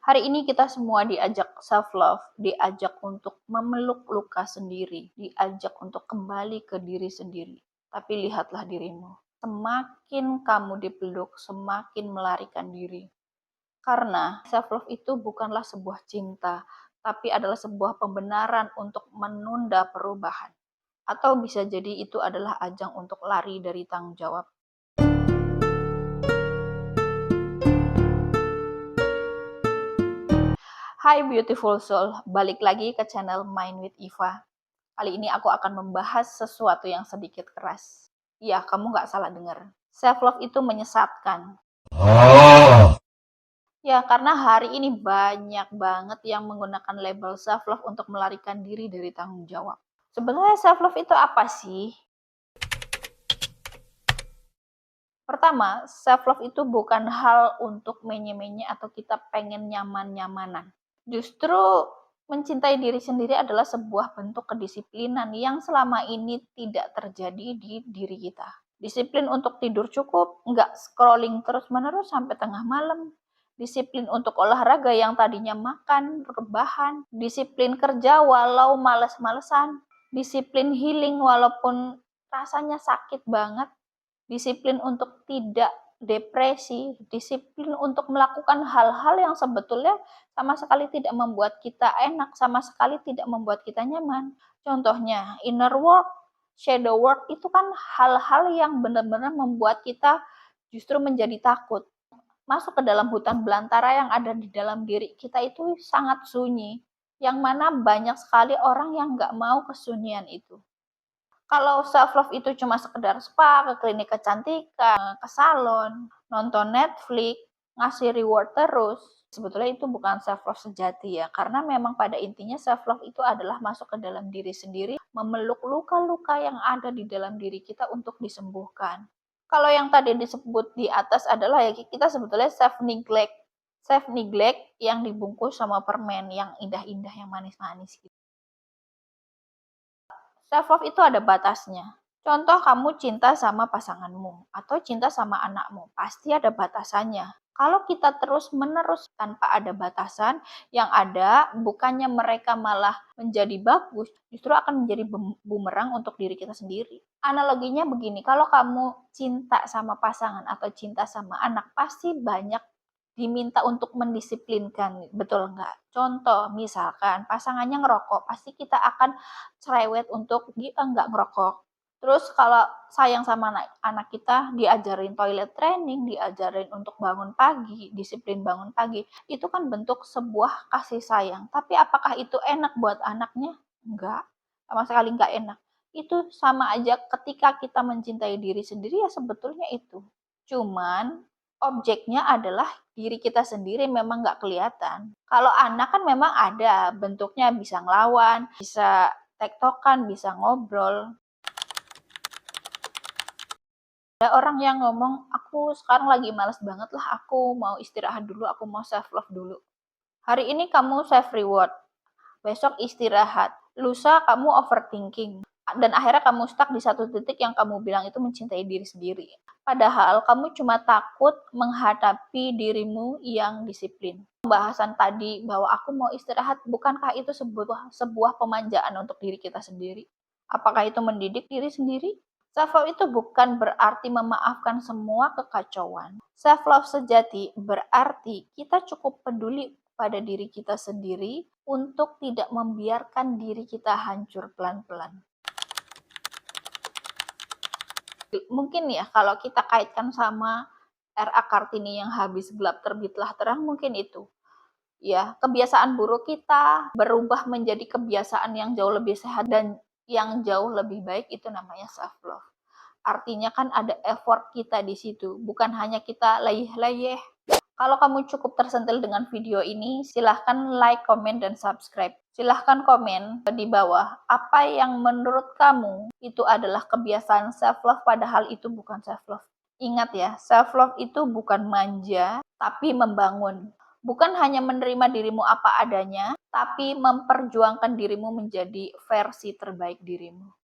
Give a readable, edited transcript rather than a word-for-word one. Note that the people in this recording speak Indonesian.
Hari ini kita semua diajak self love, diajak untuk memeluk luka sendiri, diajak untuk kembali ke diri sendiri. Tapi lihatlah dirimu. Semakin kamu dipeluk, semakin melarikan diri. Karena self love itu bukanlah sebuah cinta, tapi adalah sebuah pembenaran untuk menunda perubahan. Atau bisa jadi itu adalah ajang untuk lari dari tanggung jawab. Hai beautiful soul, balik lagi ke channel Mind with Eva. Kali ini aku akan membahas sesuatu yang sedikit keras. Ya, kamu nggak salah dengar. Self love itu menyesatkan. Ya, karena hari ini banyak banget yang menggunakan label self love untuk melarikan diri dari tanggung jawab. Sebenarnya self love itu apa sih? Pertama, self love itu bukan hal untuk menye-menye atau kita pengen nyaman-nyamanan. Justru mencintai diri sendiri adalah sebuah bentuk kedisiplinan yang selama ini tidak terjadi di diri kita. Disiplin untuk tidur cukup, nggak scrolling terus-menerus sampai tengah malam. Disiplin untuk olahraga yang tadinya makan, rebahan. Disiplin kerja walau males-malesan. Disiplin healing walaupun rasanya sakit banget. Disiplin untuk tidak depresi, disiplin untuk melakukan hal-hal yang sebetulnya sama sekali tidak membuat kita enak, sama sekali tidak membuat kita nyaman. Contohnya, inner work, shadow work itu kan hal-hal yang benar-benar membuat kita justru menjadi takut. Masuk ke dalam hutan belantara yang ada di dalam diri kita itu sangat sunyi, yang mana banyak sekali orang yang nggak mau kesunyian itu. Kalau self love itu cuma sekedar spa, ke klinik kecantikan, ke salon, nonton Netflix, ngasih reward terus, sebetulnya itu bukan self love sejati ya. Karena memang pada intinya self love itu adalah masuk ke dalam diri sendiri, memeluk luka-luka yang ada di dalam diri kita untuk disembuhkan. Kalau yang tadi disebut di atas adalah ya kita sebetulnya self neglect. Self neglect yang dibungkus sama permen yang indah-indah, yang manis-manis gitu. Self love itu ada batasnya. Contoh kamu cinta sama pasanganmu atau cinta sama anakmu, pasti ada batasannya. Kalau kita terus-menerus tanpa ada batasan, yang ada bukannya mereka malah menjadi bagus, justru akan menjadi bumerang untuk diri kita sendiri. Analoginya begini, kalau kamu cinta sama pasangan atau cinta sama anak, pasti banyak diminta untuk mendisiplinkan, betul nggak? Contoh, misalkan pasangannya ngerokok, pasti kita akan cerewet untuk dia nggak ngerokok. Terus kalau sayang sama anak kita, diajarin toilet training, diajarin untuk bangun pagi, disiplin bangun pagi, itu kan bentuk sebuah kasih sayang. Tapi apakah itu enak buat anaknya? Enggak, sama sekali nggak enak. Itu sama aja ketika kita mencintai diri sendiri ya sebetulnya itu. Cuman objeknya adalah diri kita sendiri memang nggak kelihatan. Kalau anak kan memang ada bentuknya, bisa ngelawan, bisa tektokan, bisa ngobrol. Ada orang yang ngomong, aku sekarang lagi males banget lah, aku mau istirahat dulu, aku mau self love dulu. Hari ini kamu self reward, besok istirahat, lusa kamu overthinking, dan akhirnya kamu stuck di satu titik yang kamu bilang itu mencintai diri sendiri. Padahal kamu cuma takut menghadapi dirimu yang disiplin. Pembahasan tadi bahwa aku mau istirahat, bukankah itu sebuah pemanjaan untuk diri kita sendiri? Apakah itu mendidik diri sendiri? Self love itu bukan berarti memaafkan semua kekacauan. Self love sejati berarti kita cukup peduli pada diri kita sendiri untuk tidak membiarkan diri kita hancur pelan-pelan. Mungkin ya kalau kita kaitkan sama R.A. Kartini yang habis gelap terbitlah terang, mungkin itu. Ya, kebiasaan buruk kita berubah menjadi kebiasaan yang jauh lebih sehat dan yang jauh lebih baik, itu namanya self love. Artinya kan ada effort kita di situ, bukan hanya kita layeh-layeh. Kalau kamu cukup tersentil dengan video ini, silahkan like, comment, dan subscribe. Silahkan komen di bawah apa yang menurut kamu itu adalah kebiasaan self-love, padahal itu bukan self-love. Ingat ya, self-love itu bukan manja, tapi membangun. Bukan hanya menerima dirimu apa adanya, tapi memperjuangkan dirimu menjadi versi terbaik dirimu.